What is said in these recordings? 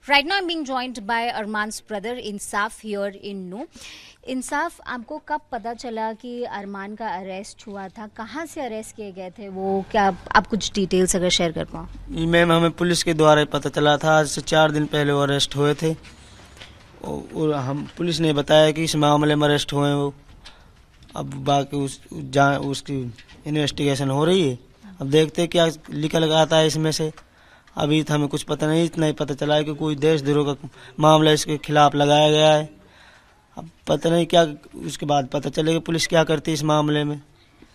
Right now I'm being joined by Arman's brother Insaf here in नू। इंसाफ, आपको कब पता चला कि अरमान का अरेस्ट हुआ था? कहाँ से अरेस्ट किए गए थे वो? क्या आप कुछ डिटेल्स अगर शेयर कर पाओ? मैम, हमें पुलिस के द्वारा ही पता चला था। आज से 4 दिन पहले वो अरेस्ट हुए थे और हम पुलिस ने बताया कि इस मामले में अरेस्ट हुए हैं वो। अब बाकी उसकी इन्वेस्टिगेशन हो रही है। अब देखते हैं क्या निकल आता है इसमें से। अभी तो हमें कुछ पता नहीं, इतना ही पता चला है कि कोई देशद्रोह का मामला इसके खिलाफ लगाया गया है। अब पता नहीं क्या, उसके बाद पता चलेगा पुलिस क्या करती है इस मामले में।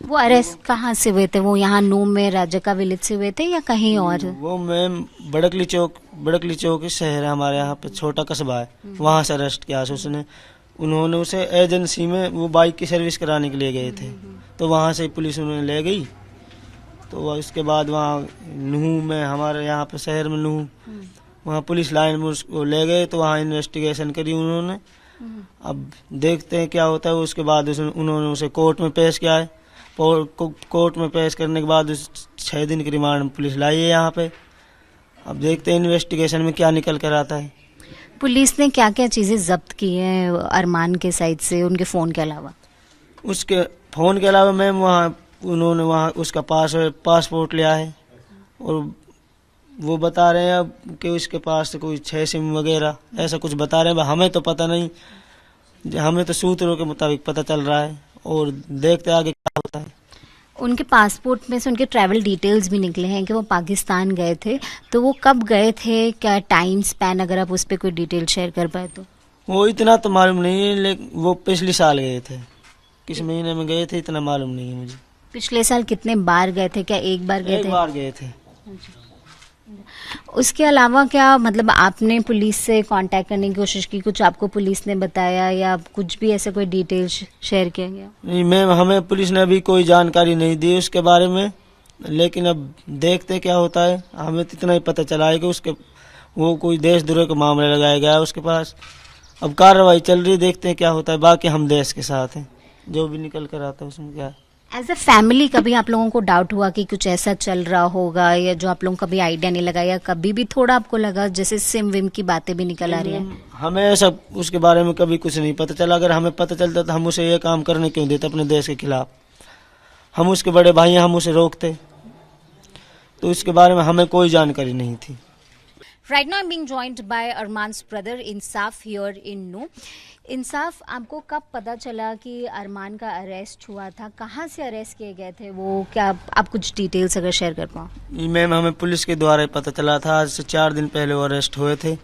वो अरेस्ट कहाँ से हुए थे? वो यहाँ नू में राजका विलेज से हुए थे या कहीं और? वो मैम बड़कली चौक शहर है हमारे यहाँ पे, छोटा कस्बा है, वहाँ से अरेस्ट किया उसने। उन्होंने उसे एजेंसी में वो बाइक की सर्विस कराने के लिए गए थे, तो वहाँ से पुलिस उन्हें ले गई। तो उसके बाद वहाँ नूह में, हमारे यहाँ पे शहर में नूह, वहाँ पुलिस लाइन में उसको ले गए। तो वहाँ इन्वेस्टिगेशन करी उन्होंने। अब देखते हैं क्या होता है। उसके बाद उन्होंने उसे कोर्ट में पेश किया है। कोर्ट में पेश करने के बाद 6 दिन की रिमांड में पुलिस लाई है यहाँ पे। अब देखते हैं इन्वेस्टिगेशन में क्या निकल कर आता है। पुलिस ने क्या क्या चीजें जब्त की हैं अरमान के साइड से, उनके फोन के अलावा? उसके फोन के अलावा मैम उन्होंने वहाँ उसका पासपोर्ट लिया है और वो बता रहे हैं अब कि उसके पास कोई 6 सिम वगैरह ऐसा कुछ बता रहे हैं। हमें तो पता नहीं, हमें तो सूत्रों के मुताबिक पता चल रहा है और देखते आगे क्या होता है। उनके पासपोर्ट में से उनके ट्रैवल डिटेल्स भी निकले हैं कि वो पाकिस्तान गए थे। तो वो कब गए थे, क्या टाइम स्पैन, अगर आप उस पर कोई डिटेल शेयर कर पाए तो? वो इतना तो मालूम नहीं है, लेकिन वो पिछले साल गए थे। किस महीने में गए थे इतना मालूम नहीं है मुझे। पिछले साल कितने बार गए थे? क्या एक बार गए थे? एक बार गए थे। उसके अलावा क्या मतलब आपने पुलिस से कांटेक्ट करने की कोशिश की? कुछ आपको पुलिस ने बताया या कुछ भी ऐसे कोई डिटेल्स शेयर किया गया? नहीं मैम, हमें पुलिस ने अभी कोई जानकारी नहीं दी उसके बारे में, लेकिन अब देखते क्या होता है। हमें तो इतना ही पता चला है कि वो कोई देशद्रोह का मामला लगाया गया है उसके पास। अब कार्रवाई चल रही है, देखते हैं क्या होता है। बाकी हम देश के साथ हैं, जो भी निकल कर आता है उसमें क्या है। एज अ फैमिली कभी आप लोगों को डाउट हुआ कि कुछ ऐसा चल रहा होगा, या जो आप लोगों को कभी आइडिया नहीं लगा, या कभी भी थोड़ा आपको लगा जैसे सिम विम की बातें भी निकल आ रही है? हमें ऐसा उसके बारे में कभी कुछ नहीं पता चला। अगर हमें पता चलता तो हम उसे ये काम करने क्यों देते अपने देश के खिलाफ? हम उसके बड़े भाई हैं, हम उसे रोकते? तो उसके बारे में हमें कोई जानकारी नहीं थी। Right now I'm being joined by Arman's brother Insaf here in नू। इंसाफ, आपको कब पता चला कि अरमान का अरेस्ट हुआ था? कहाँ से अरेस्ट किए गए थे वो? क्या आप कुछ डिटेल्स अगर शेयर कर पाओ? मैम, हमें पुलिस के द्वारा ही पता चला था। आज से 4 दिन पहले वो अरेस्ट हुए थे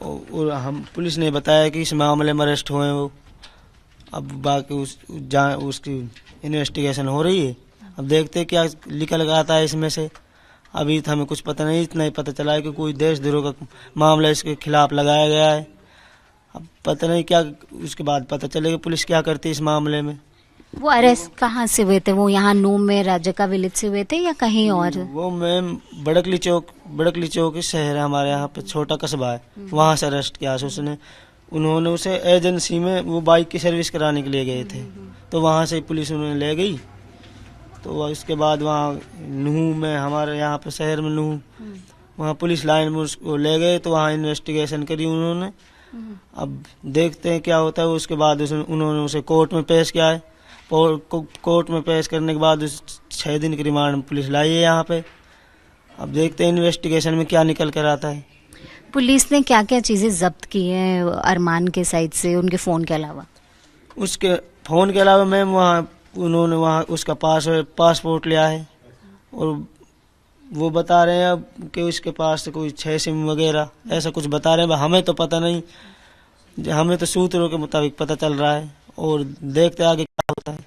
और हम पुलिस ने बताया कि इस मामले में अरेस्ट हुए हैं वो। अब बाकी उसकी इन्वेस्टिगेशन हो रही है। अब देखते हैं क्या निकल आता है इसमें से। अभी तो हमें कुछ पता नहीं, इतना ही पता चला है कि कोई देशद्रोह का मामला इसके खिलाफ लगाया गया है। अब पता नहीं क्या, उसके बाद पता चलेगा पुलिस क्या करती है इस मामले में। वो अरेस्ट कहाँ से हुए थे? वो यहाँ नू में राजका विलेज से हुए थे या कहीं और? वो मैम बड़कली चौक शहर है हमारे यहाँ पे, छोटा कस्बा है, वहाँ से अरेस्ट किया उसने। उन्होंने उसे एजेंसी में वो बाइक की सर्विस कराने के लिए गए थे, तो वहाँ से पुलिस उन्हें ले गई। तो उसके बाद वहाँ नूह में, हमारे यहाँ पे शहर में नूह, वहाँ पुलिस लाइन में उसको ले गए। तो वहाँ इन्वेस्टिगेशन करी उन्होंने। अब देखते हैं क्या होता है। उसके बाद उन्होंने उसे कोर्ट में पेश किया है। कोर्ट में पेश करने के बाद 6 दिन की रिमांड में पुलिस लाई है यहाँ पे। अब देखते हैं इन्वेस्टिगेशन में क्या निकल कर आता है। पुलिस ने क्या क्या चीजें जब्त की हैं अरमान के साइड से, उनके फोन के अलावा? उसके फोन के अलावा मैम उन्होंने वहाँ उसका पासपोर्ट लिया है और वो बता रहे हैं अब कि उसके पास कोई 6 सिम वगैरह ऐसा कुछ बता रहे हैं। हमें तो पता नहीं, हमें तो सूत्रों के मुताबिक पता चल रहा है और देखते आगे क्या होता है।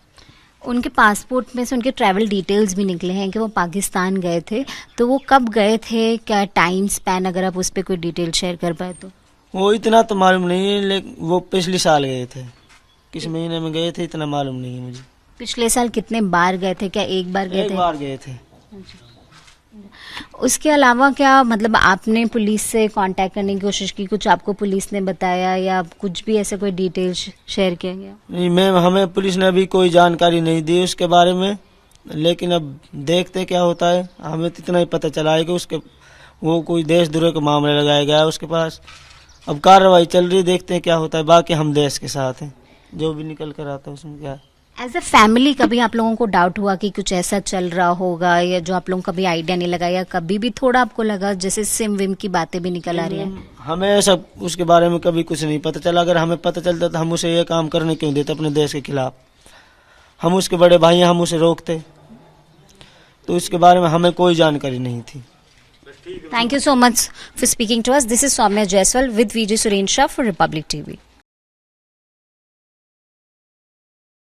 उनके पासपोर्ट में से उनके ट्रैवल डिटेल्स भी निकले हैं कि वो पाकिस्तान गए थे। तो वो कब गए थे, क्या टाइम स्पैन, अगर आप उस पर कोई डिटेल शेयर कर पाए तो? वो इतना तो मालूम नहीं है, लेकिन वो पिछले साल गए थे। किस महीने में गए थे इतना मालूम नहीं है मुझे। पिछले साल कितने बार गए थे? क्या एक बार गए थे? एक बार गए थे। उसके अलावा क्या मतलब आपने पुलिस से कांटेक्ट करने की कोशिश की? कुछ आपको पुलिस ने बताया या कुछ भी ऐसे कोई डिटेल्स शेयर किया गया? नहीं मैम, हमें पुलिस ने अभी कोई जानकारी नहीं दी उसके बारे में, लेकिन अब देखते क्या होता है। हमें तो इतना ही पता चला है कि वो कोई देशद्रोह का मामला लगाया गया है उसके पास। अब कार्रवाई चल रही, देखते हैं क्या होता है। बाकी हम देश के साथ हैं, जो भी निकल कर आता है उसमें क्या है। एज ए फैमिली कभी आप लोगों को डाउट हुआ कि कुछ ऐसा चल रहा होगा, या जो आप लोगों को कभी आइडिया नहीं लगा, या कभी भी थोड़ा आपको लगा जैसे सिम विम की बातें भी निकल आ रही है? हमें ऐसा उसके बारे में कभी कुछ नहीं पता चला। अगर हमें पता चलता तो हम उसे ये काम करने क्यों देते अपने देश के खिलाफ। हम उसके बड़े भाई हैं, हम उसे रोकते। तो इसके बारे में हमें कोई जानकारी नहीं थी। Thank you so much for speaking to us. This is Soumya Jaiswal with VJ Suren Shah for Republic TV.